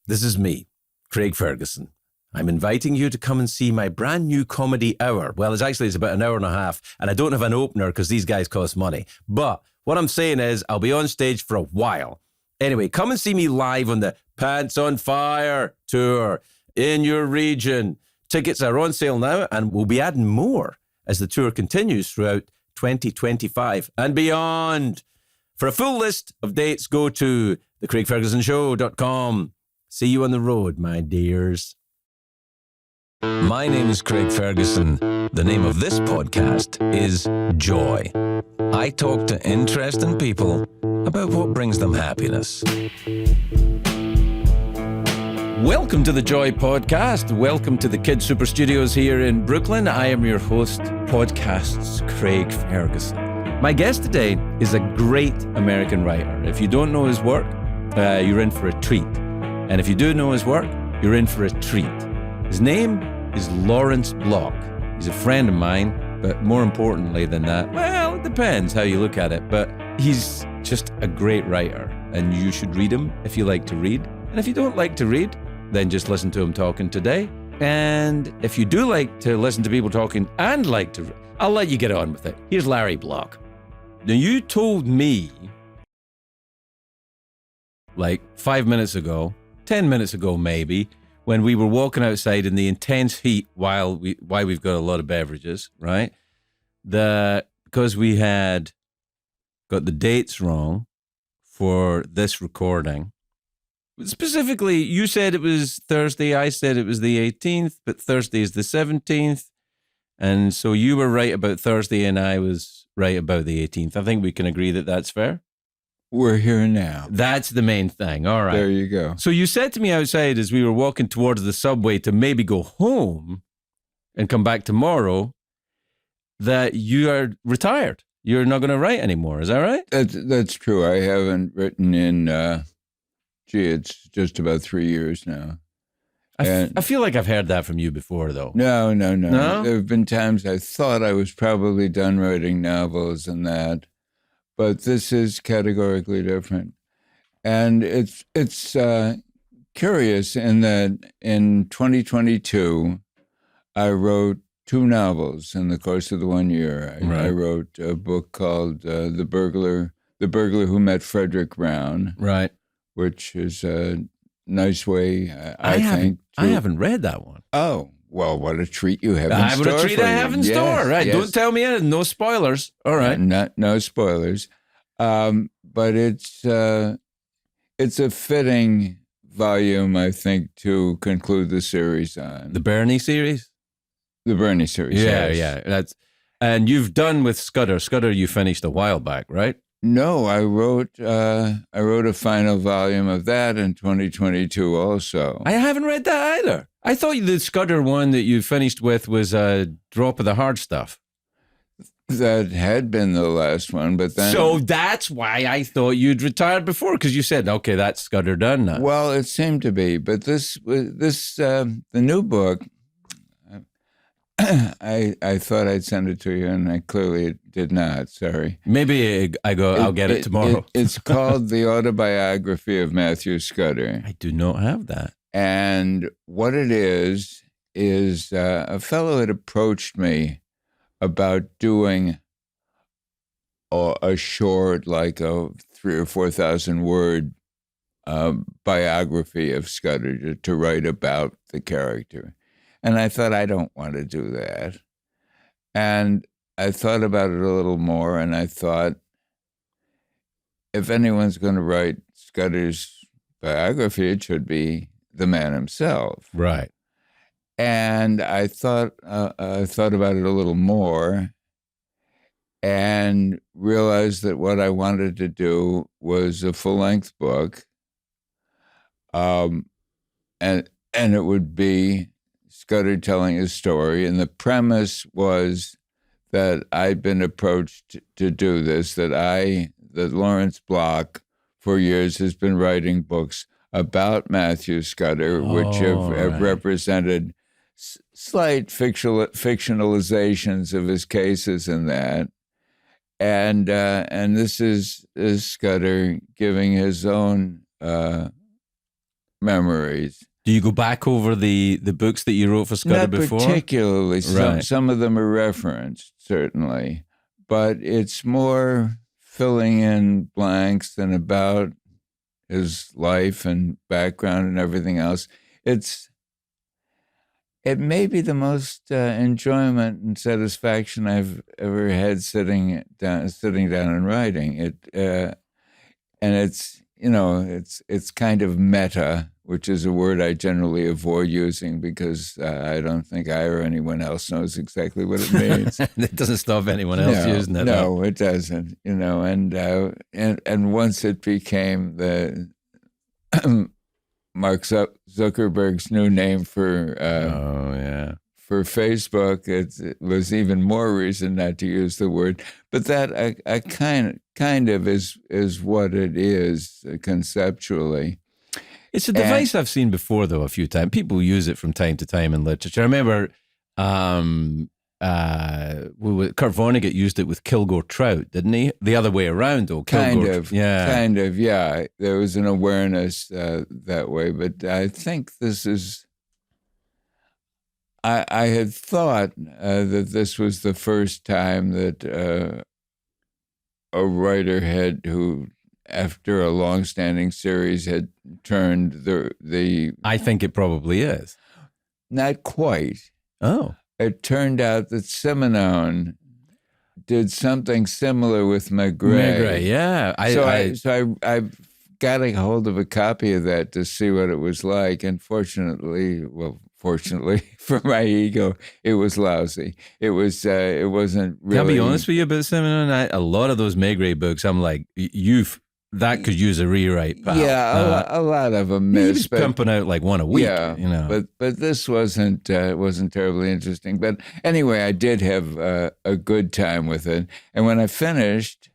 This is me, Craig Ferguson. I'm inviting you to come and see my brand new comedy hour. Well, it's about an hour and a half, and I don't have an opener because these guys cost money. But what I'm saying is I'll be on stage for a while. Anyway, come and see me live on the Pants on Fire tour in your region. Tickets are on sale now, and we'll be adding more as the tour continues throughout 2025 and beyond. For a full list of dates, go to thecraigfergusonshow.com. See you on the road, my dears. My name is Craig Ferguson. The name of this podcast is Joy. I talk to interesting people about what brings them happiness. Welcome to the Joy Podcast. Welcome to the Kid Super Studios here in Brooklyn. I am your host, Podcasts Craig Ferguson. My guest today is a great American writer. If you don't know his work, you're in for a treat. And if you do know his work, you're in for a treat. His name is Lawrence Block. He's a friend of mine, but more importantly than that, well, it depends how you look at it, but he's just a great writer, and you should read him if you like to read. And if you don't like to read, then just listen to him talking today. And if you do like to listen to people talking and like to read, I'll let you get on with it. Here's Larry Block. Now, you told me like 5 minutes ago, 10 minutes ago maybe, when we were walking outside in the intense heat while we've got a lot of beverages, right? Because we had got the dates wrong for this recording. Specifically, you said it was Thursday, I said it was the 18th, but Thursday is the 17th. And so you were right about Thursday and I was right about the 18th. I think we can agree that that's fair. We're here now. That's the main thing. All right. There you go. So you said to me outside as we were walking towards the subway to maybe go home and come back tomorrow that you are retired. You're not going to write anymore. Is that right? That's true. I haven't written in, it's just about 3 years now. I feel like I've heard that from you before, though. No. There have been times I thought I was probably done writing novels and that. But this is categorically different. And it's curious in that in 2022, I wrote 2 novels in the course of the 1 year. I wrote a book called The Burglar Who Met Frederick Brown. Right. Which is a nice way, I think. I haven't read that one. Oh, well, what a treat you have in store. What a treat I have in store. Right. Yes. Don't tell me anything. No spoilers. All right. No spoilers. But it's a fitting volume, I think, to conclude the series on. The Bernie series? The Bernie series, yes. Yeah. And you've done with Scudder. Scudder you finished a while back, right? No, I wrote a final volume of that in 2022 also. I haven't read that either. I thought the Scudder one that you finished with was a drop of the hard stuff. That had been the last one, but then... So that's why I thought you'd retired before, because you said, okay, that's Scudder done now. Well, it seemed to be, but the new book, I thought I'd send it to you, and I clearly did not. Sorry. Maybe I'll get it tomorrow. It's called The Autobiography of Matthew Scudder. I do not have that. And what it is a fellow had approached me about doing a short, like a 3,000 or 4,000 word biography of Scudder to write about the character. And I thought, I don't want to do that. And I thought about it a little more, and I thought, if anyone's going to write Scudder's biography, it should be the man himself. Right. And I thought about it a little more and realized that what I wanted to do was a full-length book. And it would be Scudder telling his story. And the premise was that I'd been approached to do this, that Lawrence Block for years has been writing books about Matthew Scudder, which have represented slight fictionalizations of his cases in that. And this is Scudder giving his own memories. Do you go back over the books that you wrote for Scudder Not before? particularly. Right. Some of them are referenced, certainly. But it's more filling in blanks than about his life and background and everything else. It may be the most enjoyment and satisfaction I've ever had sitting down and writing it. And it's kind of meta, which is a word I generally avoid using because I don't think I or anyone else knows exactly what it means. It doesn't stop anyone else using it. No, it doesn't. And once it became the Mark Zuckerberg's new name for Facebook, it was even more reason not to use the word. But that I kind of is what it is conceptually. It's a device I've seen before, though, a few times. People use it from time to time in literature. I remember Kurt Vonnegut used it with Kilgore Trout, didn't he? The other way around, though. Kind of. There was an awareness that way, but I think this is. I had thought that this was the first time that a writer who, after a long-standing series, had turned the. I think it probably is. Not quite. Oh. It turned out that Simenon did something similar with Maigret. Yeah. So I got a hold of a copy of that to see what it was like. And fortunately for my ego, it was lousy. It wasn't really. Can I be honest with you about Simenon? A lot of those Maigret books, I'm like, that could use a rewrite, pal. Yeah, a lot of them miss. He was pumping out like one a week. Yeah, but this wasn't terribly interesting. But anyway, I did have a good time with it. And when I finished,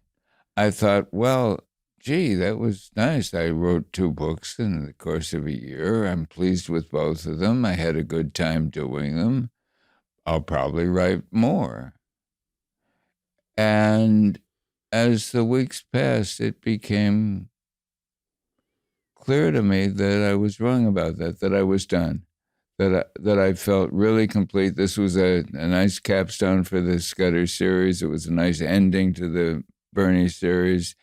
I thought, well, gee, that was nice. I wrote 2 books in the course of a year. I'm pleased with both of them. I had a good time doing them. I'll probably write more. And as the weeks passed, it became clear to me that I was wrong about that I was done, that I felt really complete. This was a nice capstone for the Scudder series. It was a nice ending to the Bernie series,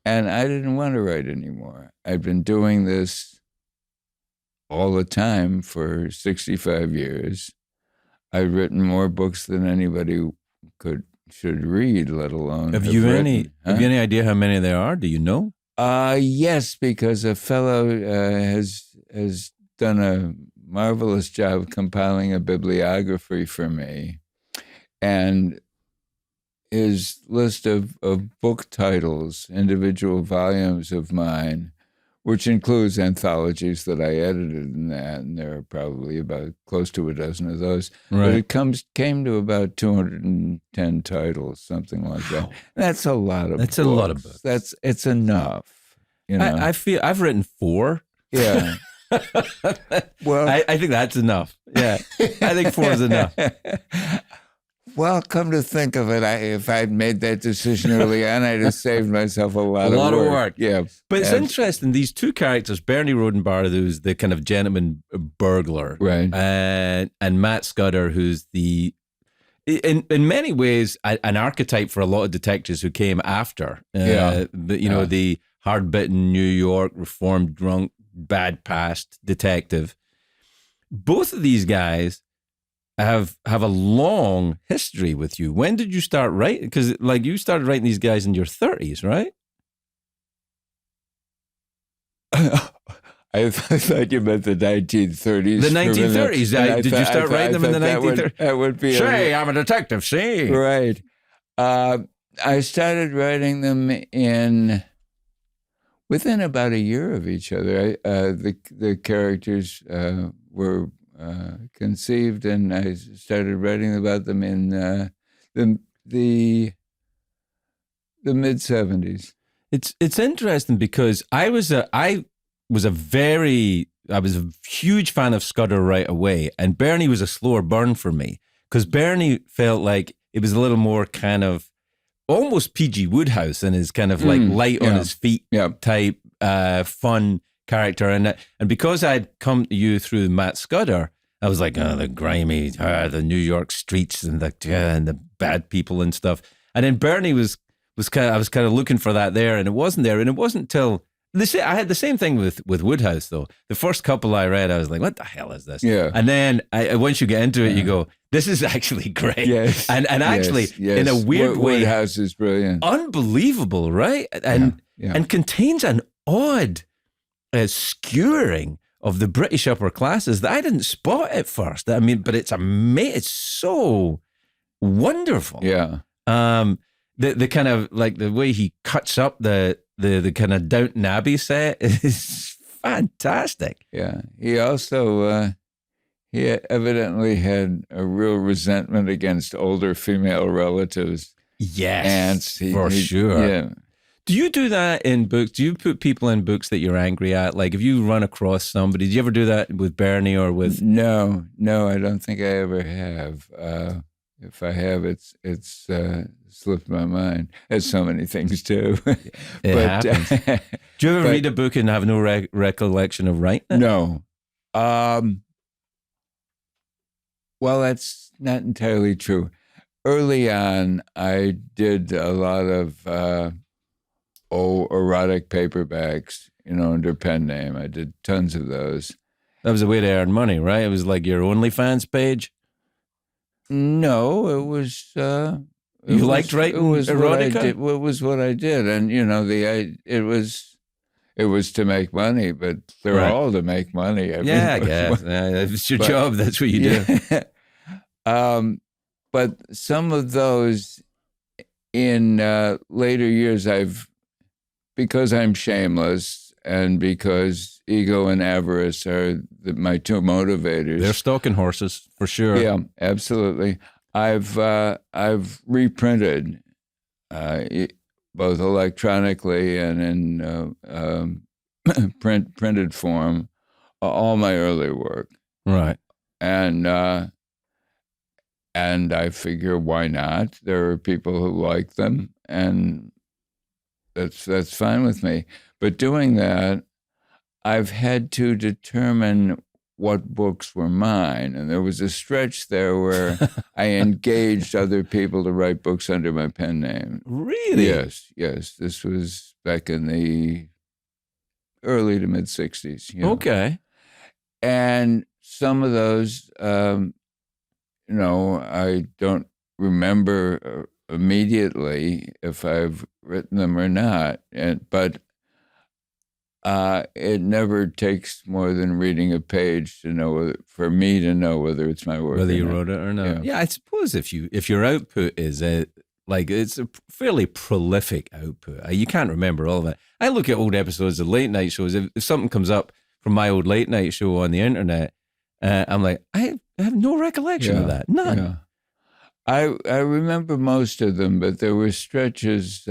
and I didn't want to write anymore. I'd been doing this all the time for 65 years. I'd written more books than anybody should read, let alone Have you any idea how many there are? Do you know? Yes, because a fellow has done a marvelous job compiling a bibliography for me, and his list of book titles, individual volumes of mine, which includes anthologies that I edited in that, and there are probably about close to a dozen of those. Right. But it came to about 210 titles, something like that. That's a lot of books. That's a lot of books. It's enough. I feel I've written 4. Yeah. Well, I think that's enough. Yeah. I think 4 is enough. Well, come to think of it, if I'd made that decision early on, I'd have saved myself a lot of work. Yeah. But it's interesting, these 2 characters, Bernie Rodenbauer, who's the kind of gentleman burglar, right, and Matt Scudder, who's in many ways, an archetype for a lot of detectives who came after. The hard-bitten New York, reformed drunk, bad past detective. Both of these guys have a long history with you. When did you start writing? Because you started writing these guys in your 30s, right? I thought you meant the 1930s. The 1930s. Did you start writing them in the 1930s? That would be. Say, I'm a detective. See, right. I started writing them within about a year of each other. The characters were conceived, and I started writing about them in the mid-70s. It's interesting because I was a huge fan of Scudder right away, and Bernie was a slower burn for me because Bernie felt like it was a little more kind of almost P.G. Woodhouse and his kind of like light on his feet type fun character. And because I'd come to you through Matt Scudder, I was like, oh, the grimy, the New York streets and the bad people and stuff. And then Bernie was I was kind of looking for that there, and it wasn't there. And it wasn't until I had the same thing with Woodhouse, though. The first couple I read, I was like, what the hell is this? Yeah. And then once you get into it, you go, this is actually great. Yes. And actually, in a weird way, Woodhouse is brilliant. Unbelievable, right? And contains an odd skewering of the British upper classes that I didn't spot at first. I mean, but it's it's so wonderful. Yeah. The kind of like the way he cuts up the kind of Downton Abbey set is fantastic. Yeah. He also he evidently had a real resentment against older female relatives. Yes, aunts. For sure. Yeah. Do you do that in books? Do you put people in books that you're angry at? Like if you run across somebody, do you ever do that with Bernie or with? No, I don't think I ever have. If I have, it's slipped my mind, as so many things do. It happens. Do you ever read a book and have no recollection of writing it? No. Well, that's not entirely true. Early on, I did a lot of erotic paperbacks, under pen name. I did tons of those. That was a way to earn money, right? It was like your OnlyFans page? No, it was... you liked writing erotica? It was what I did. And, it was to make money, but they're all to make money. I guess. If it's your job, that's what you do. But some of those in later years, because I'm shameless and because ego and avarice are my two motivators. They're stalking horses, for sure. Yeah, absolutely. I've reprinted both electronically and in printed form all my early work. Right. And I figure, why not? There are people who like them, and that's fine with me. But doing that, I've had to determine what books were mine. And there was a stretch there where I engaged other people to write books under my pen name. Really? Yes. This was back in the early to mid-'60s. Okay. And some of those, I don't remember immediately if I've written them or not. But it never takes more than reading a page for me to know whether it's my work. Whether you wrote it or not. Yeah, I suppose if your output is it's a fairly prolific output. You can't remember all of it. I look at old episodes of late night shows. If something comes up from my old late night show on the internet, I'm like, I have no recollection of that. None. Yeah. I remember most of them, but there were stretches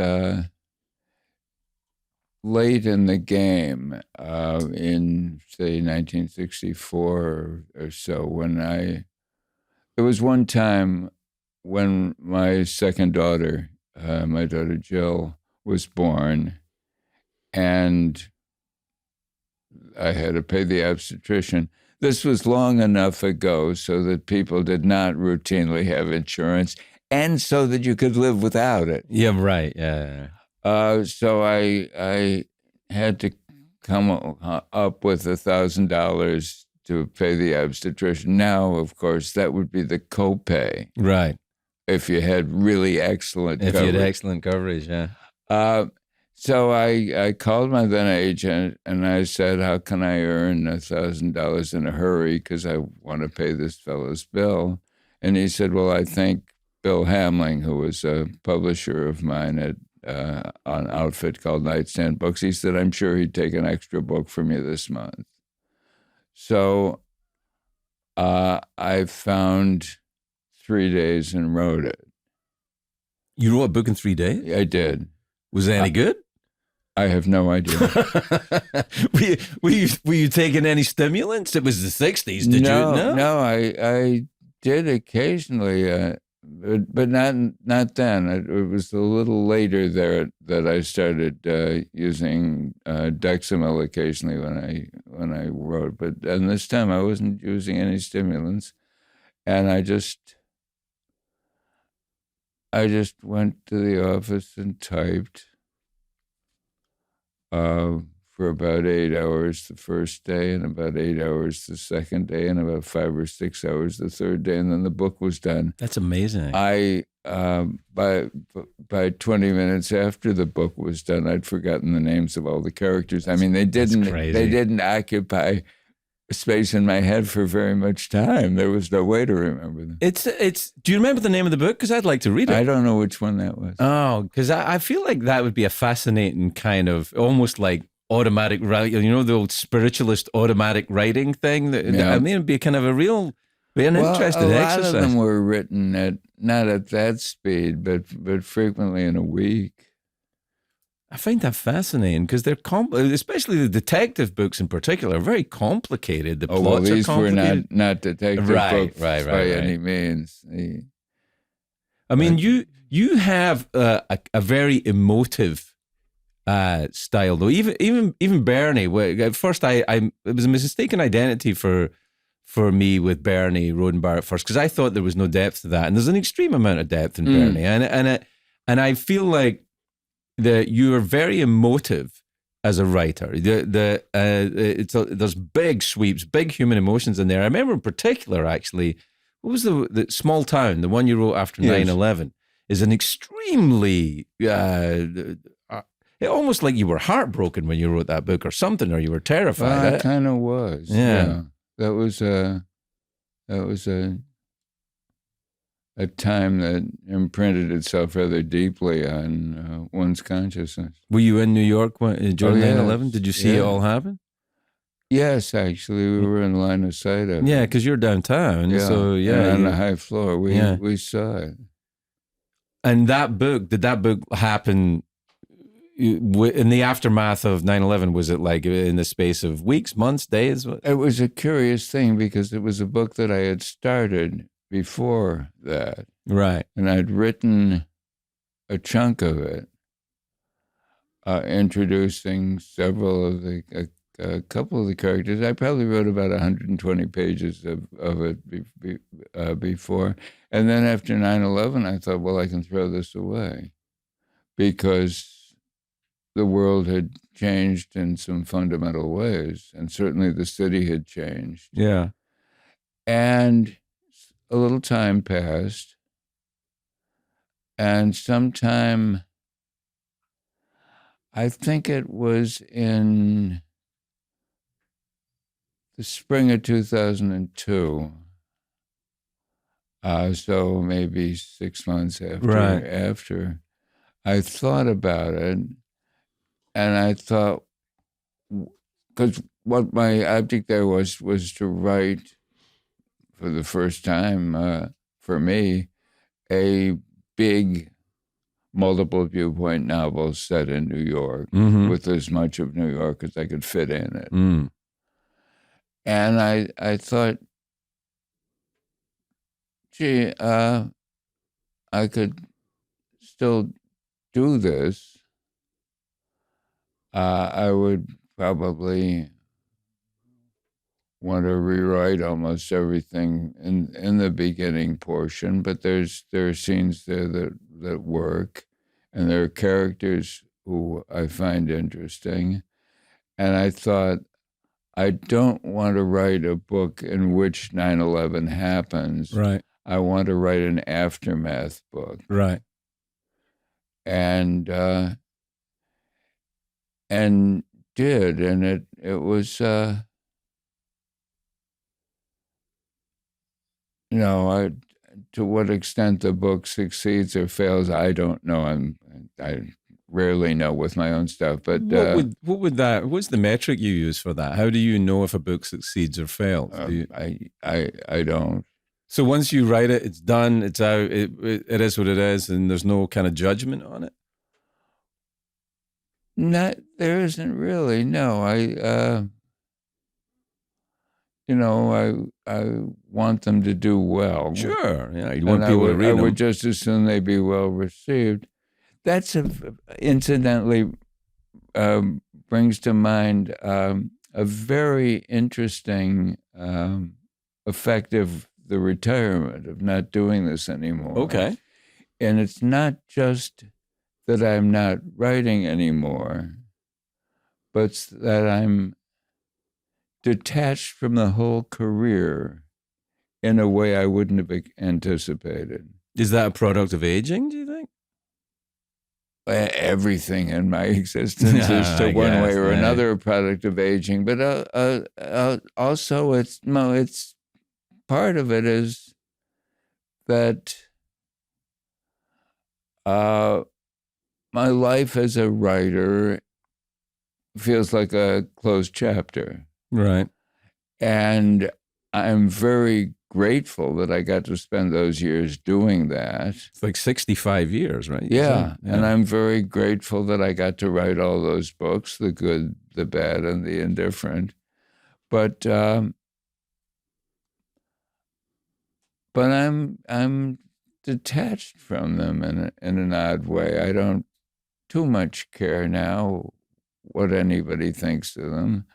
late in the game, in say 1964 or so, when there was one time when my second daughter, my daughter Jill, was born, and I had to pay the obstetrician. This was long enough ago so that people did not routinely have insurance, and so that you could live without it. Yeah, right. Yeah. So I had to come up with $1,000 to pay the obstetrician. Now, of course, that would be the copay. Right. If you had really excellent coverage. If you had excellent coverage, yeah. So I called my then agent and I said, how can I earn $1,000 in a hurry because I want to pay this fellow's bill? And he said, well, I think Bill Hamling, who was a publisher of mine at an outfit called Nightstand Books, he said, I'm sure he'd take an extra book from you this month. So I found 3 days and wrote it. You wrote a book in 3 days? I did. Was it any good? I have no idea. were you taking any stimulants? It was the 60s, did you? No, I did occasionally but not then. It was a little later there that I started using Dexamyl occasionally when I wrote. But and this time I wasn't using any stimulants, and I just went to the office and typed for about 8 hours the first day, and about 8 hours the second day, and about 5 or 6 hours the third day, and then the book was done. That's amazing. I by 20 minutes after the book was done, I'd forgotten the names of all the characters. I mean, they didn't occupy space in my head for very much time. There was no way to remember them. It's. Do you remember the name of the book? Because I'd like to read it. I don't know which one that was. Oh, because I feel like that would be a fascinating kind of almost like automatic writing. You know, the old spiritualist automatic writing thing. I mean, it'd be kind of an interesting exercise. A lot of them were written not at that speed, but frequently in a week. I find that fascinating because they're especially the detective books in particular, are very complicated. The plots these are complicated. Were not detective books by any means. I mean, you have a very emotive style, though. Even Bernie. At first, it was a mistaken identity for me with Bernie Rodenbauer at first, because I thought there was no depth to that, and there's an extreme amount of depth in Bernie, and I feel like that you are very emotive as a writer. There's big sweeps, big human emotions in there. I remember in particular, actually, what was the Small Town, the one you wrote after 9/11, is an extremely, almost like you were heartbroken when you wrote that book or something, or you were terrified. Well, I kind of was. Yeah. That was a time that imprinted itself rather deeply on one's consciousness. Were you in New York during 9/11? Did you see it all happen? Yes, actually, we were in line of sight of it. Yeah, because you're downtown. Yeah. So, and on the high floor, we saw it. And did that book happen in the aftermath of 9/11? Was it like in the space of weeks, months, days? It was a curious thing because it was a book that I had started before that. Right. And I'd written a chunk of it, introducing a couple of the characters. I probably wrote about 120 pages of it before. And then after 9/11, I thought, well, I can throw this away because the world had changed in some fundamental ways. And certainly the city had changed. Yeah. And a little time passed, and sometime, I think it was in the spring of 2002, so maybe 6 months after, I thought about it, and I thought, because what my object there was to write, for the first time, for me, a big multiple viewpoint novel set in New York, with as much of New York as I could fit in it. And I thought, gee, I could still do this. I would probably want to rewrite almost everything in the beginning portion, but there are scenes there that work, and there are characters who I find interesting. And I thought, I don't want to write a book in which 9/11 happens. Right. I want to write an aftermath book. Right. And did, and it was to what extent the book succeeds or fails, I don't know. I rarely know with my own stuff. But what's the metric you use for that? How do you know if a book succeeds or fails? I don't. So once you write it, it's done, it's out, it is what it is, and there's no kind of judgment on it? There isn't really, no. I want them to do well. Sure. Yeah, you And want people to read I them. would just as soon they be well received. That's incidentally brings to mind a very interesting effect of the retirement, of not doing this anymore. Okay. And it's not just that I'm not writing anymore, but that I'm detached from the whole career in a way I wouldn't have anticipated. Is that a product of aging, do you think? Everything in my existence is, to one way or another, a product of aging. But also, it's part of it is that my life as a writer feels like a closed chapter. Right. And I'm very grateful that I got to spend those years doing that. It's like 65 years, right? Yeah. And I'm very grateful that I got to write all those books, the good, the bad, and the indifferent. But I'm detached from them in an odd way. I don't too much care now what anybody thinks of them.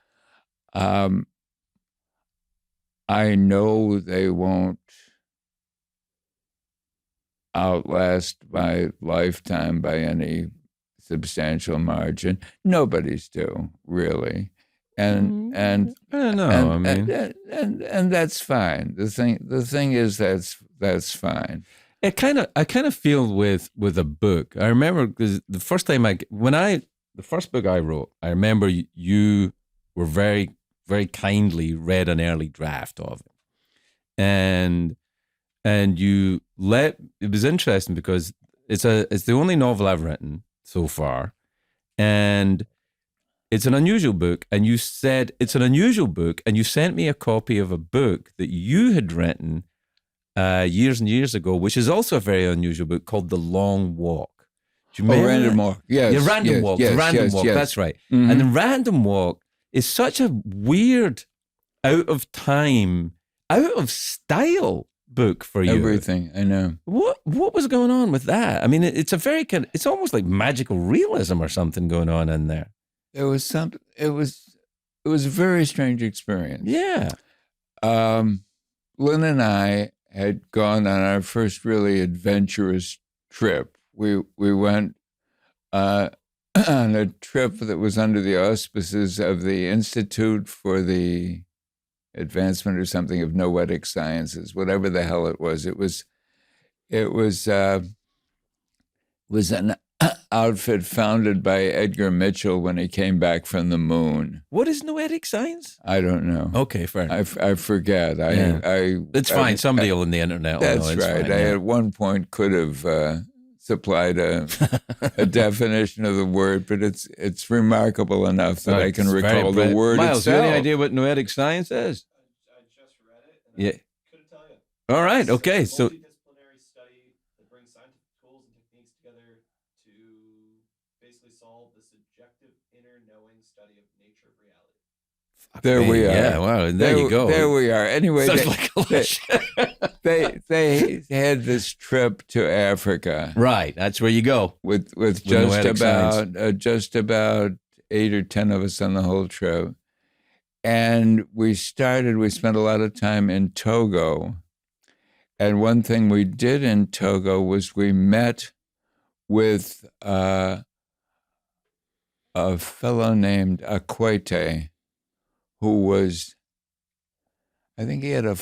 I know they won't outlast my lifetime by any substantial margin. Nobody's do, really. And I don't know. And that's fine. The thing is that's fine. I kind of feel with a book. I remember because the first time the first book I wrote, I remember you were very, very kindly read an early draft of it, and it was interesting because it's the only novel I've written so far, and it's an unusual book. And you said it's an unusual book, and you sent me a copy of a book that you had written years and years ago, which is also a very unusual book called The Long Walk. Do you remember Random that? Walk. Yes. Yeah, Random yes, Walk. Yes, the Random yes, Walk. yes. That's right. Mm-hmm. And the Random Walk is such a weird, out of time, out of style book for you. Everything, I know. What was going on with that? I mean, it's a very it's almost like magical realism or something going on in there. There was something. It was a very strange experience. Yeah. Lynn and I had gone on our first really adventurous trip. We went on a trip that was under the auspices of the Institute for the Advancement or something of Noetic Sciences, whatever the hell it was. It was an outfit founded by Edgar Mitchell when he came back from the moon. What is noetic science? I don't know. Okay, fair enough. I forget. It's fine. Somebody on the internet will know. That's It's right. fine, I at one point could have supplied a definition of the word, but it's remarkable enough that I can recall the word Miles, itself. do you have any idea what noetic science is? I just read it, and I couldn't tell you. All right. Okay. It's a So multidisciplinary study that brings scientific tools and techniques together to basically solve the subjective inner knowing study of nature of reality. There we are. Yeah. Wow. And there you go. There we are. Anyway, Sounds like a lush. they had this trip to Africa. Right. That's where you go. With noetic just about 8 or 10 of us on the whole trip. And we spent a lot of time in Togo. And one thing we did in Togo was we met with a fellow named Akwete, who was, I think he had a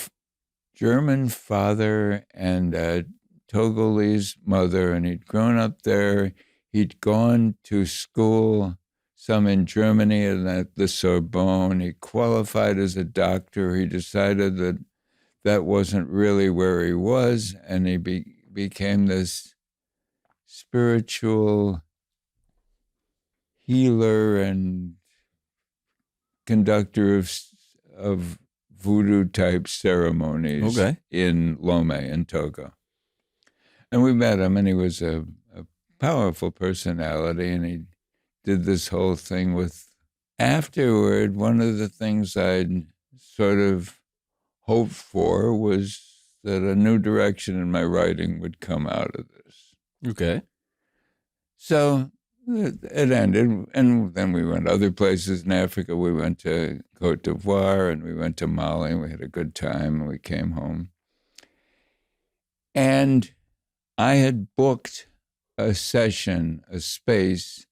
German father and a Togolese mother, and he'd grown up there. He'd gone to school, some in Germany and at the Sorbonne. He qualified as a doctor. He decided that wasn't really where he was, and he became this spiritual healer and conductor of voodoo-type ceremonies in Lome, in Togo. And we met him, and he was a powerful personality, and he did this whole thing with... Afterward, one of the things I'd sort of hoped for was that a new direction in my writing would come out of this. Okay. So it ended, and then we went other places in Africa. We went to Cote d'Ivoire, and we went to Mali, and we had a good time, and we came home. And I had booked a session, a space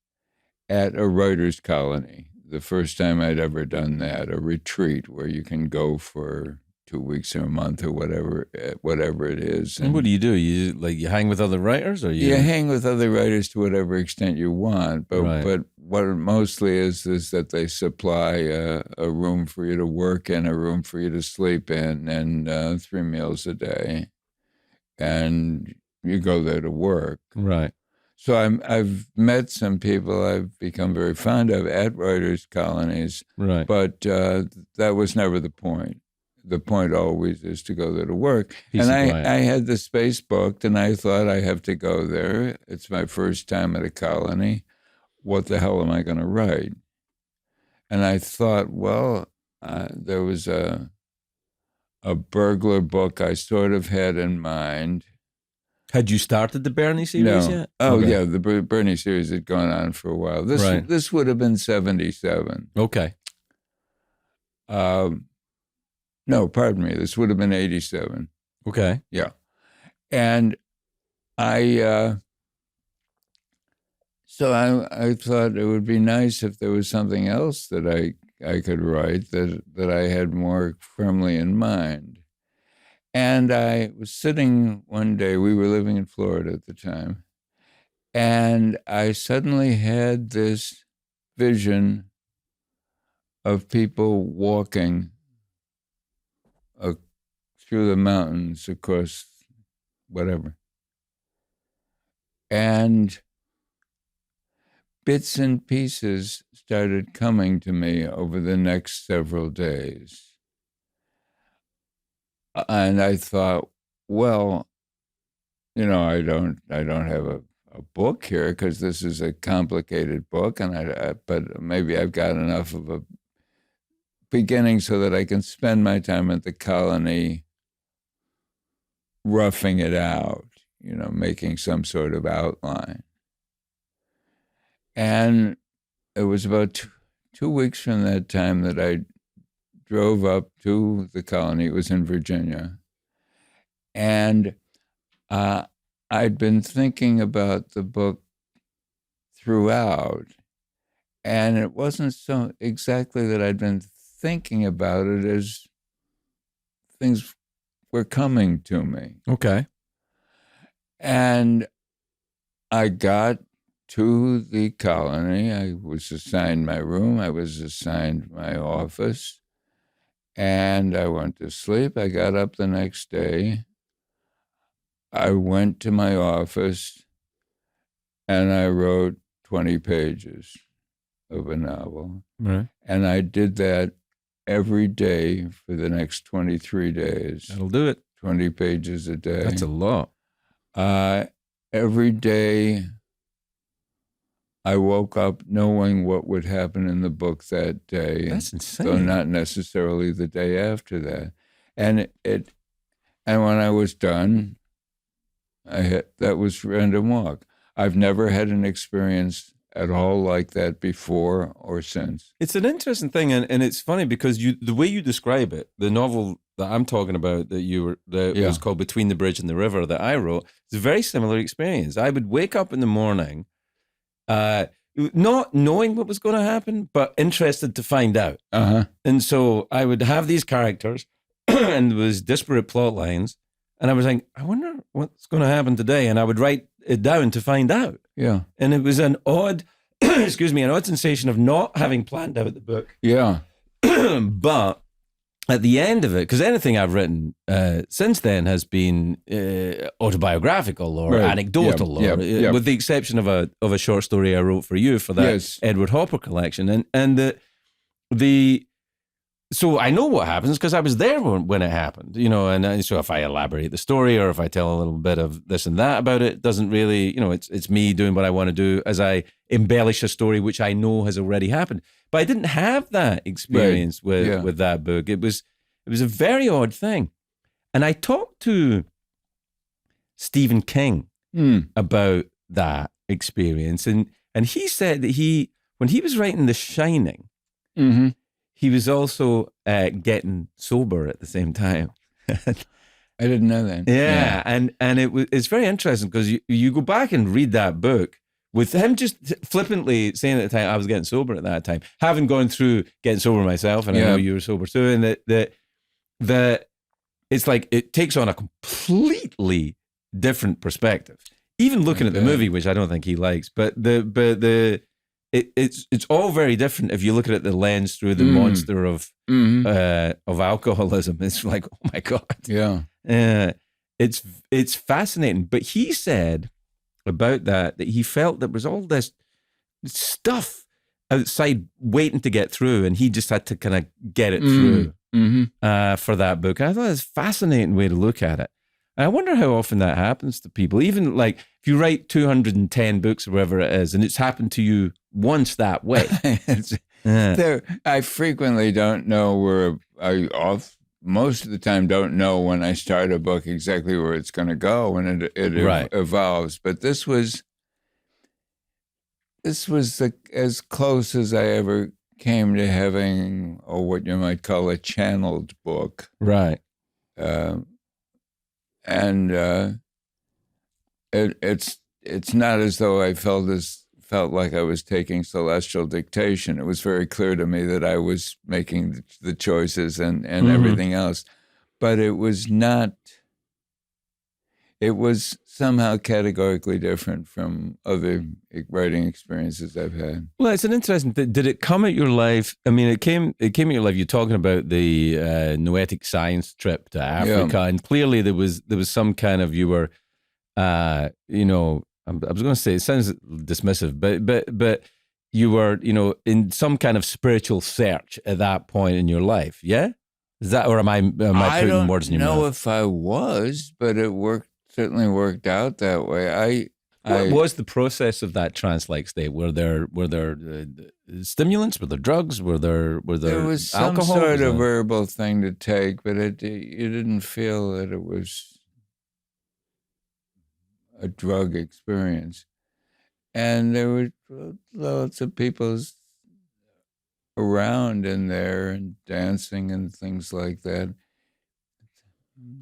at a writer's colony. The first time I'd ever done that, a retreat where you can go for 2 weeks or a month or whatever it is. And what do? You hang with other writers, or you? You hang with other writers to whatever extent you want, but Right. but what it mostly is that they supply a room for you to work in, a room for you to sleep in, and 3 meals a day, and you go there to work. Right. So I've met some people I've become very fond of at writers' colonies, Right. but that was never the point. The point always is to go there to work. Peace And and quiet. I had the space booked, and I thought I have to go there. It's my first time at a colony. What the hell am I going to write? And I thought, well, there was a burglar book I sort of had in mind. Had you started the Bernie series No. yet? Oh, Okay. yeah, the Bernie series had gone on for a while. Right. This would have been 77. Okay. No, pardon me. This would have been 87. Okay. Yeah. And I thought it would be nice if there was something else that I could write that I had more firmly in mind. And I was sitting one day, we were living in Florida at the time, and I suddenly had this vision of people walking through the mountains across whatever. And bits and pieces started coming to me over the next several days. And I thought, well, I don't have a book here because this is a complicated book, and but maybe I've got enough of a beginning so that I can spend my time at the colony roughing it out, making some sort of outline. And it was about 2 weeks from that time that I drove up to the colony. It was in Virginia. And I'd been thinking about the book throughout. And it wasn't so exactly that I'd been thinking about it as things were coming to me. Okay. And I got to the colony. I was assigned my room. I was assigned my office. And I went to sleep. I got up the next day. I went to my office and I wrote 20 pages of a novel. Right. And I did that every day for the next 23 days. That'll do it. 20 pages a day. That's a lot. Every day I woke up knowing what would happen in the book that day. That's insane. Though not necessarily the day after that. And when I was done, that was Random Walk. I've never had an experience at all like that before or since. It's an interesting thing, and it's funny because the way you describe it, the novel that I'm talking about that was called Between the Bridge and the River that I wrote, it's a very similar experience. I would wake up in the morning, not knowing what was going to happen, but interested to find out. And so I would have these characters, and there was disparate plot lines, and I was like, I wonder what's going to happen today, and I would write it down to find out. Yeah. And it was an odd, an odd sensation of not having planned out the book. Yeah. But at the end of it, because anything I've written since then has been autobiographical or anecdotal, with the exception of a short story I wrote for you for that Edward Hopper collection, and so I know what happens because I was there when it happened, and so if I elaborate the story or if I tell a little bit of this and that about it, it doesn't really, it's me doing what I want to do as I embellish a story which I know has already happened. But I didn't have that experience with that book. It was, It was a very odd thing. And I talked to Stephen King about that experience. And he said that when he was writing The Shining, he was also getting sober at the same time. I didn't know that. Yeah. And it's very interesting because you go back and read that book with him just flippantly saying at the time, I was getting sober at that time, having gone through getting sober myself, and I know you were sober too, and that it's like it takes on a completely different perspective. Even looking at the movie, which I don't think he likes, but it's all very different if you look at it the lens through the monster of alcoholism. It's like, oh my God. Yeah. It's fascinating. But he said about that he felt there was all this stuff outside waiting to get through, and he just had to kind of get it through for that book. And I thought it was a fascinating way to look at it. And I wonder how often that happens to people. Even like if you write 210 books or whatever it is, and it's happened to you once that way. I frequently don't know where most of the time don't know when I start a book exactly where it's going to go when it evolves. But this was as close as I ever came to having what you might call a channeled book. Right. It's not as though I felt like I was taking celestial dictation. It was very clear to me that I was making the choices and everything else. But it was not, it was somehow categorically different from other writing experiences I've had. Well, it's an interesting thing. Did it come at your life? I mean, it came at your life. You're talking about the Noetic science trip to Africa, and clearly there was some kind of, you were, I was going to say, it sounds dismissive, but you were, in some kind of spiritual search at that point in your life. Yeah, is that, or am I putting words in your mouth? I don't know if I was, but it certainly worked out that way. What was the process of that trance-like state? Were there stimulants? Were there drugs? Were there was some alcohol? sort of herbal thing to take, but you didn't feel that it was a drug experience. And there were lots of people around in there and dancing and things like that.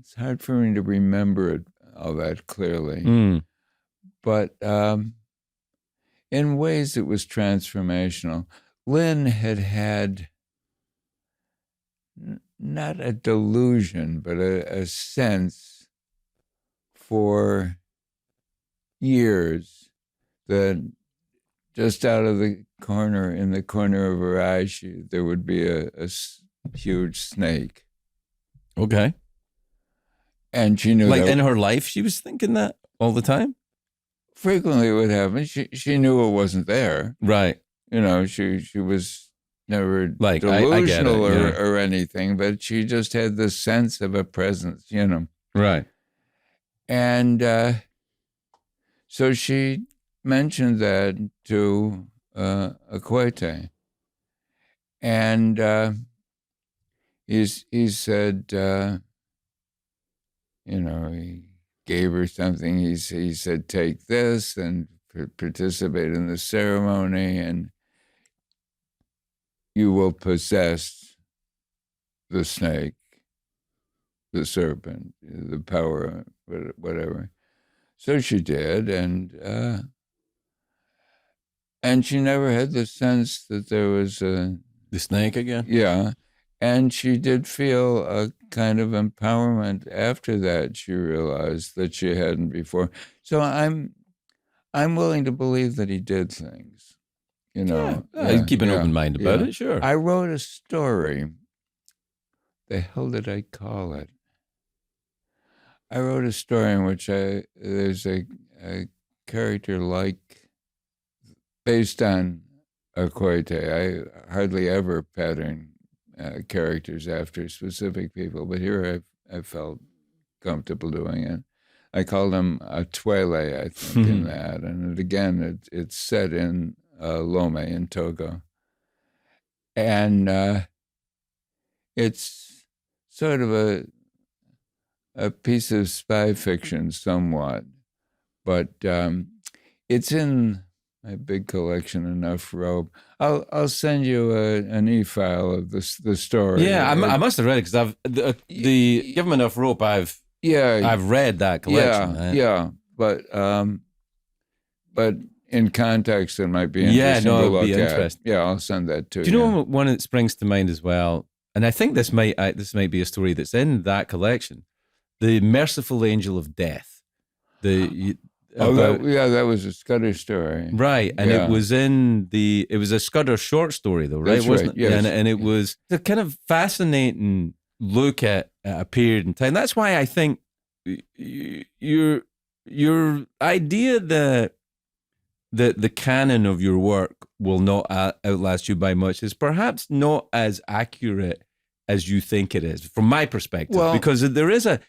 It's hard for me to remember it all that clearly. But in ways it was transformational. Lynn had not a delusion, but a sense for years that just out of in the corner of her eye, there would be a huge snake. Okay. And she knew in her life, she was thinking that all the time? Frequently it would happen. She knew it wasn't there. Right. She was never delusional I get it, or anything, but she just had the sense of a presence, Right. And so she mentioned that to Akwete. And he said, he gave her something. He said, take this and participate in the ceremony, and you will possess the snake, the serpent, the power, whatever. So she did, and she never had the sense that there was the snake again. Yeah, and she did feel a kind of empowerment after that. She realized that she hadn't before. So I'm willing to believe that he did things. I keep an open mind about it. Sure. I wrote a story. The hell did I call it? I wrote a story in which there's a character based on Akwete. I hardly ever pattern characters after specific people, but here I felt comfortable doing it. I called him Atwele, I think, in that. And it's set in Lome in Togo. And it's sort of a piece of spy fiction, somewhat, but it's in my big collection, Enough Rope. I'll send you an e-file of the story. Yeah, I must have read it because I've the Give 'Em Enough Rope. I've read that collection. Yeah, but in context, it might be interesting to it'd look be at. interesting. Yeah, I'll send that to you. Do you know one that springs to mind as well? And I think this might be a story that's in that collection, The Merciful Angel of Death. That was a Scudder story, right? And it was it was a Scudder short story, though, right? That's Wasn't right, it? yes. And it was a kind of fascinating look at a period in time. That's why I think your idea that the canon of your work will not outlast you by much is perhaps not as accurate as you think it is, from my perspective, because there is a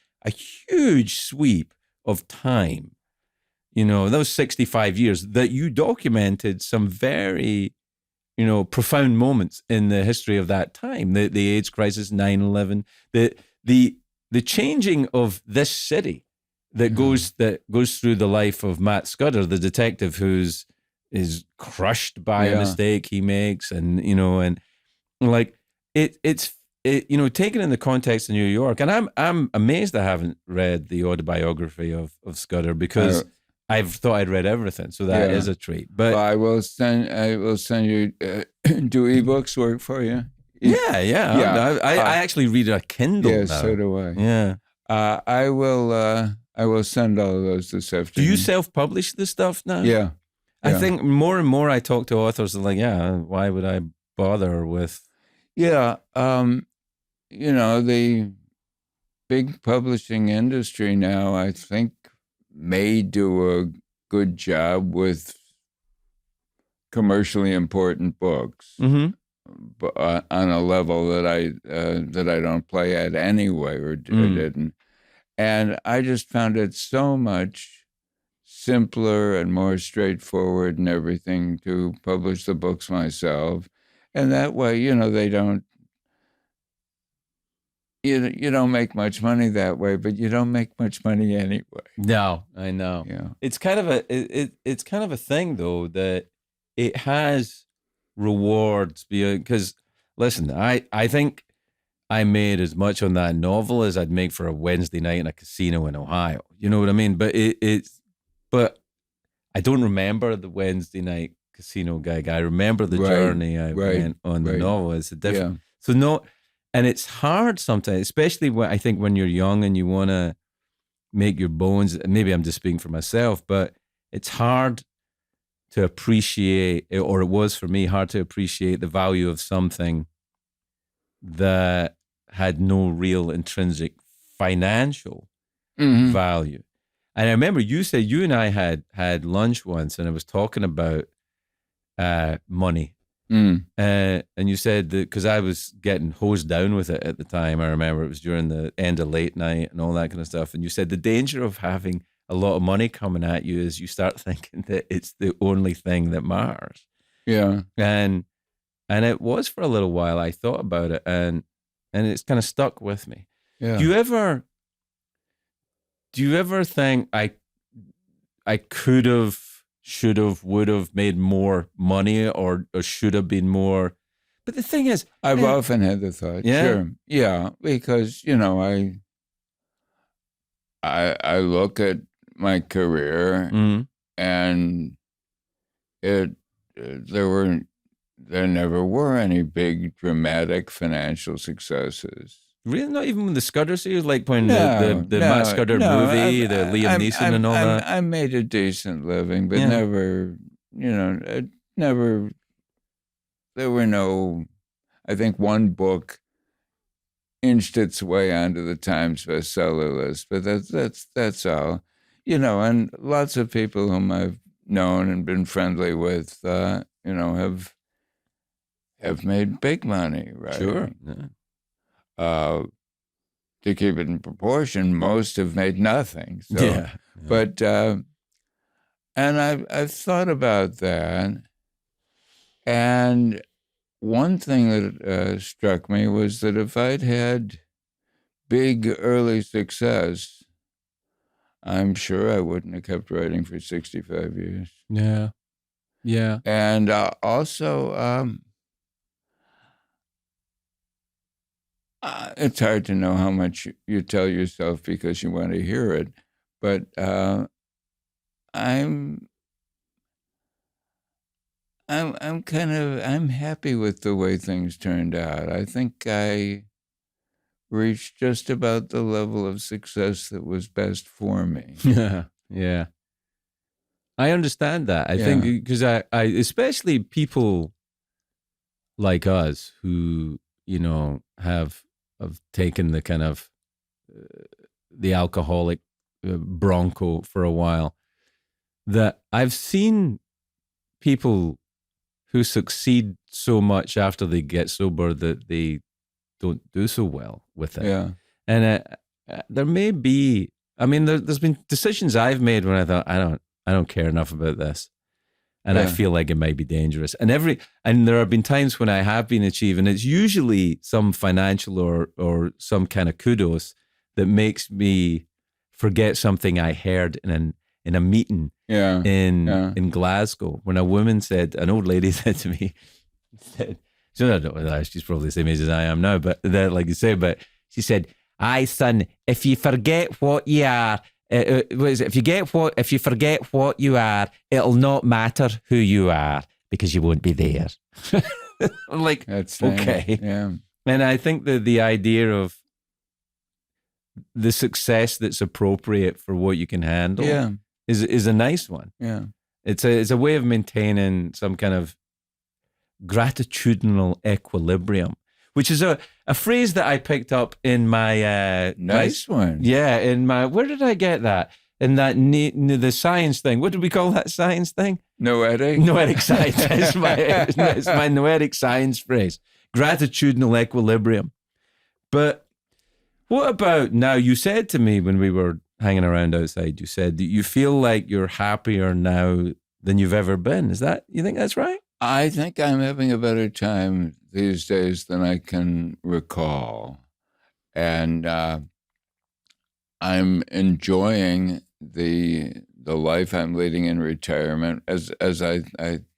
huge sweep of time, those 65 years that you documented some very, profound moments in the history of that time, the AIDS crisis, 9/11, the changing of this city that goes through the life of Matt Scudder, the detective is crushed by a mistake he makes, and like it's taken in the context of New York, and I'm amazed I haven't read the autobiography of Scudder, because I've thought I'd read everything, so that is a treat. But I will send you. Do ebooks work for you? Yeah. I actually read a Kindle. Yeah, now. so do I. Yeah. I will send all of those this afternoon. Do you self-publish this stuff now? Yeah. I think more and more I talk to authors, they're like, why would I bother with? Yeah. The big publishing industry now, I think, may do a good job with commercially important books, but on a level that I don't play at anyway, or didn't. And I just found it so much simpler and more straightforward and everything to publish the books myself. And that way, they don't, you don't make much money that way, but you don't make much money anyway. No, I know. Yeah. It's kind of it's kind of a thing, though, that it has rewards, because listen, I think I made as much on that novel as I'd make for a Wednesday night in a casino in Ohio. You know what I mean? But but I don't remember the Wednesday night casino gig. I remember the journey I went on the novel. It's a different. So and it's hard sometimes, especially when you're young and you want to make your bones. Maybe I'm just speaking for myself, but it's hard to appreciate, or it was for me, hard to appreciate the value of something that had no real intrinsic financial value. And I remember you said you and I had lunch once, and I was talking about money. And you said that because I was getting hosed down with it at the time. I remember it was during the end of late night and all that kind of stuff. And you said the danger of having a lot of money coming at you is you start thinking that it's the only thing that matters. Yeah. And it was for a little while. I thought about it, and it's kind of stuck with me. Yeah. Do you ever think I could have, should have, would have made more money, or should have been more? But the thing is, I've often had the thought. Yeah? Sure. Yeah, because I look at my career, and there never were any big dramatic financial successes. Really, not even with the Scudder series, like when the Matt Scudder movie, the Liam Neeson and all that. I made a decent living, but never, never. There were no. I think one book inched its way onto the Times bestseller list, but that's all. And lots of people whom I've known and been friendly with, have made big money, right? Sure. Yeah. To keep it in proportion, most have made nothing. So, but and I've thought about that, and one thing that struck me was that if I'd had big early success, I'm sure I wouldn't have kept writing for 65 years. Yeah. Yeah. And also, it's hard to know how much you tell yourself because you want to hear it, but I'm I'm happy with the way things turned out. I think I reached just about the level of success that was best for me. Yeah. Yeah. I understand that. I think because I especially people like us who, have taken the kind of the alcoholic bronco for a while, that I've seen people who succeed so much after they get sober that they don't do so well with it. Yeah. And there may be, I mean, there's been decisions I've made when I thought, I don't care enough about this. And I feel like it might be dangerous. And there have been times when I have been achieving, it's usually some financial or some kind of kudos that makes me forget something I heard in a meeting in Glasgow, when an old lady said to me, she's probably the same age as I am now, but like you say, but she said, "Aye, son, if you forget what you are, if you forget what you are, it'll not matter who you are because you won't be there." I'm like, that's okay. Yeah. And I think that the idea of the success that's appropriate for what you can handle is a nice one. Yeah. It's a way of maintaining some kind of gratitudinal equilibrium, which is a phrase that I picked up in my nice one. Yeah, in my, where did I get that? In that the science thing. What did we call that science thing? Noetic science. It's my noetic science phrase. Gratitudinal equilibrium. But what about now? You said to me when we were hanging around outside, you said that you feel like you're happier now than you've ever been. You think that's right? I think I'm having a better time these days than I can recall. And I'm enjoying the life I'm leading in retirement. As I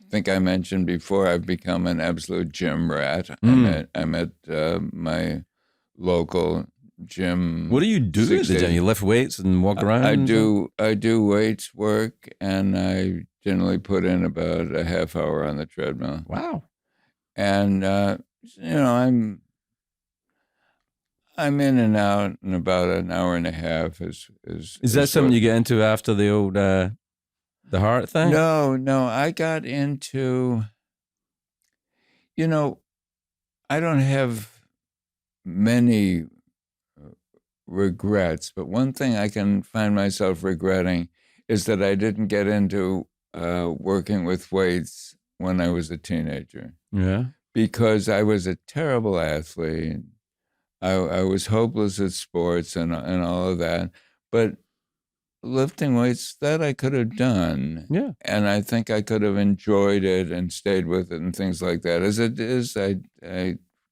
think I mentioned before, I've become an absolute gym rat. I'm at my local gym. What do you do at the gym? You lift weights and walk around? I do weights work, and I generally put in about a half hour on the treadmill. Wow. And I'm in and out in about an hour and a half. Is that something you get into after the old the heart thing? No. I got into, I don't have many regrets, but one thing I can find myself regretting is that I didn't get into working with weights when I was a teenager. Yeah. Because I was a terrible athlete. I was hopeless at sports and all of that. But lifting weights, that I could have done. Yeah. And I think I could have enjoyed it and stayed with it and things like that. As it is, I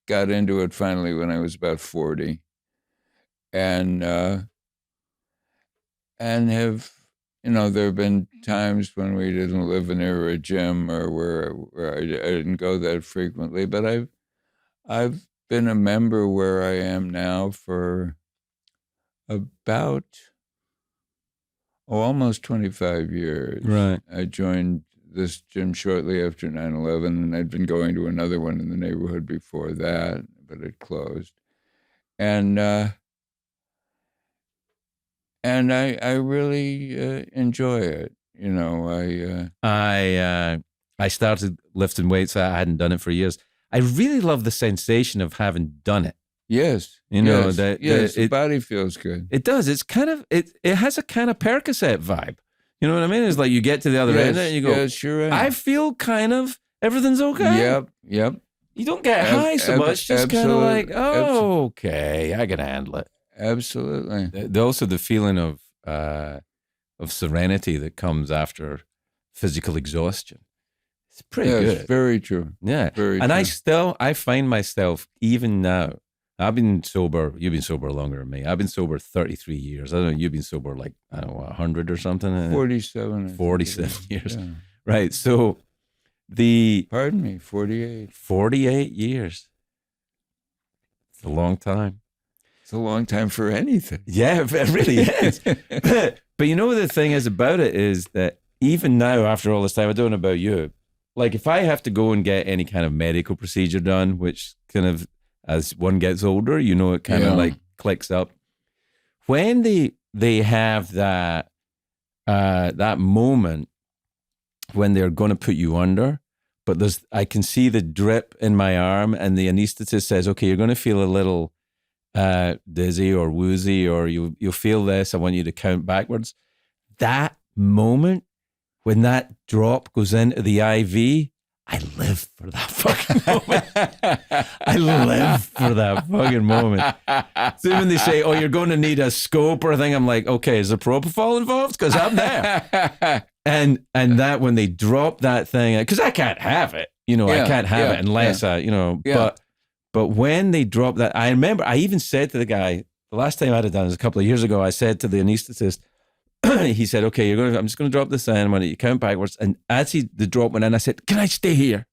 got into it finally when I was about 40. And have, there have been times when we didn't live near a gym or where I didn't go that frequently, but I've been a member where I am now for about almost 25 years. Right. I joined this gym shortly after 9/11, and I'd been going to another one in the neighborhood before that, but it closed. And I really enjoy it. I started lifting weights. I hadn't done it for years. I really love the sensation of having done it. Yes. The body feels good. It does. It's kind of, it has a kind of Percocet vibe. You know what I mean? It's like you get to the other end and you go, yes, you're right. I feel kind of, everything's okay. Yep. You don't get high so much, just kind of like, okay, I can handle it. Absolutely. Also the feeling of serenity that comes after physical exhaustion. It's pretty good. Very true. Yeah. Very and true. I find myself even now I've been sober. You've been sober longer than me. I've been sober 33 years. I don't know. You've been sober like, I don't know, 100 or something? 47. I think 47 it is. years. Yeah. Right. So Pardon me, 48. 48 years. It's a long time. It's a long time for anything. Yeah, it really is. But you know, the thing is about it is that even now, after all this time, I don't know about you, like if I have to go and get any kind of medical procedure done, which kind of, as one gets older, you know, it kind of like clicks up. When they have that moment when they're going to put you under, but I can see the drip in my arm, and the anesthetist says, okay, you're going to feel a little dizzy or woozy, or you'll feel this. I want you to count backwards. That moment when that drop goes into the IV, I live for that fucking moment. I live for that fucking moment. So when they say, oh, you're going to need a scope or a thing, I'm like, okay, is there propofol involved? Because I'm there. And that when they drop that thing, because I can't have it, you know, I can't have it unless I, you know, but when they drop that, I remember I even said to the guy, the last time I had it done was a couple of years ago, I said to the anesthetist, he said, okay, I'm just going to drop this in. I'm going to count backwards. And as the drop went in, I said, can I stay here?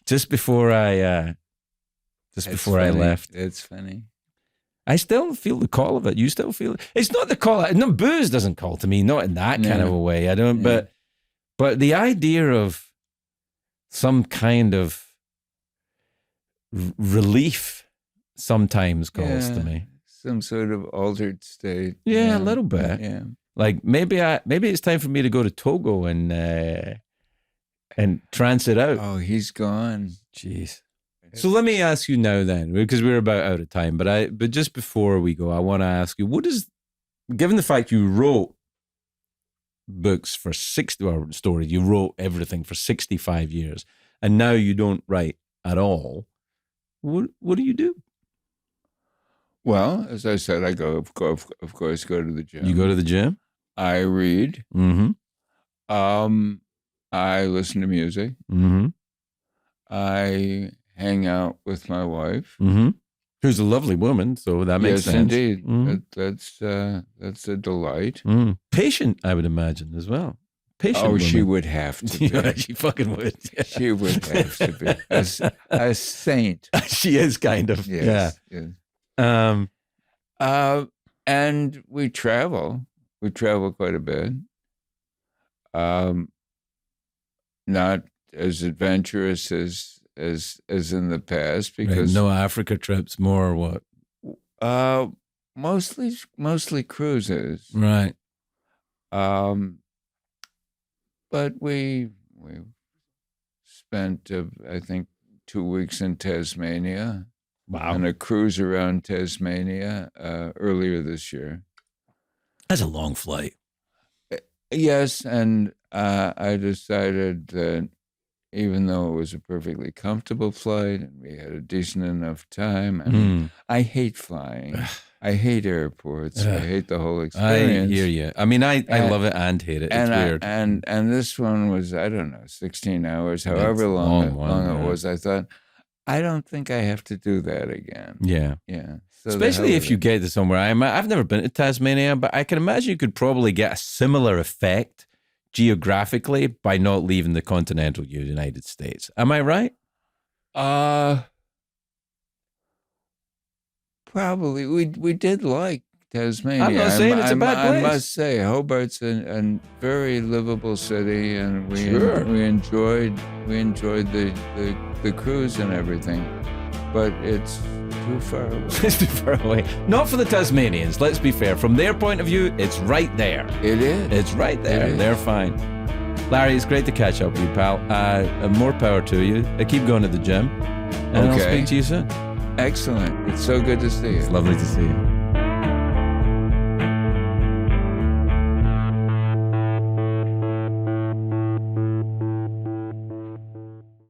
Just before I left. It's funny. I still feel the call of it. You still feel it. It's not the call. No, booze doesn't call to me, not in that kind of a way. I don't, but the idea of some kind of relief sometimes calls to me. Some sort of altered state. Yeah, a little bit. Yeah. Like maybe it's time for me to go to Togo and trance it out. Oh, he's gone. Jeez. So let me ask you now then, because we're about out of time, but just before we go, I want to ask you, given the fact you wrote books for 60, or stories, you wrote everything for 65 years, and now you don't write at all, what do you do? Well, as I said, I go to the gym. You go to the gym? I read. Mm-hmm. I listen to music. Mm-hmm. I hang out with my wife. Mm-hmm. Who's a lovely woman, so that makes sense. Yes, indeed. Mm-hmm. That's a delight. Mm. Patient, I would imagine, as well. Patient woman. She would have to be. Yeah, she fucking would. Yeah. She would have to be. A saint. She is kind of. Yes, yeah. Yes. And we travel. We travel quite a bit. Not as adventurous as in the past, because no Africa trips, more or what? Mostly cruises. Right. But we spent I think 2 weeks in Tasmania. Wow. On a cruise around Tasmania earlier this year. That's a long flight. Yes, and I decided that even though it was a perfectly comfortable flight and we had a decent enough time, and I hate flying. I hate airports. I hate the whole experience. I hear you. I mean, I love it and hate it. It's weird. And this one was, I don't know, 16 hours, however long it was. I thought, I don't think I have to do that again. Yeah. Yeah. So especially if you get to somewhere. I've never been to Tasmania, but I can imagine you could probably get a similar effect geographically by not leaving the continental United States. Am I right? Probably. We did like Tasmania. I'm not saying it's a bad place. I must say, Hobart's a very livable city, and we enjoyed the cruise and everything, but it's too far away. It's too far away. Not for the Tasmanians, let's be fair. From their point of view, it's right there. It is. It's right there. They're fine. Larry, it's great to catch up with you, pal. More power to you. Keep going to the gym. And I'll speak to you soon. Excellent. It's so good to see you. It's lovely to see you.